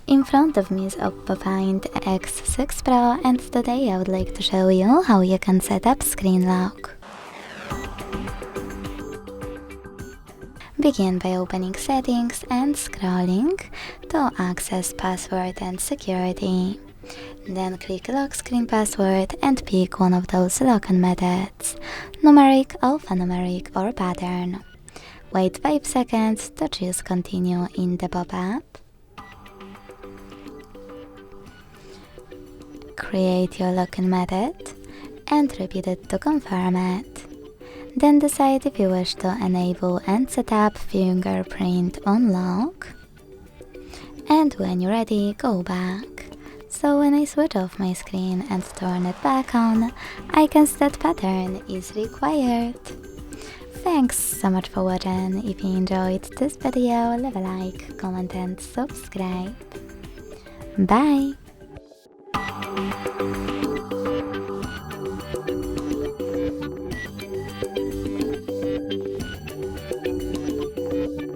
In front of me is Oppo Find X3 Pro, and today I would like to show you how you can set up screen lock. Begin by opening Settings and scrolling to access Password and Security. Then click Lock Screen Password and pick one of those login methods: numeric, alphanumeric or pattern. Wait 5 seconds to choose Continue in the pop-up. Create your login method and repeat it to confirm it. Then decide if you wish to enable and set up fingerprint on lock. And when you're ready, go back. So when I switch off my screen and turn it back on, icons that pattern is required. Thanks so much for watching. If you enjoyed this video, leave a like, comment and subscribe. Bye!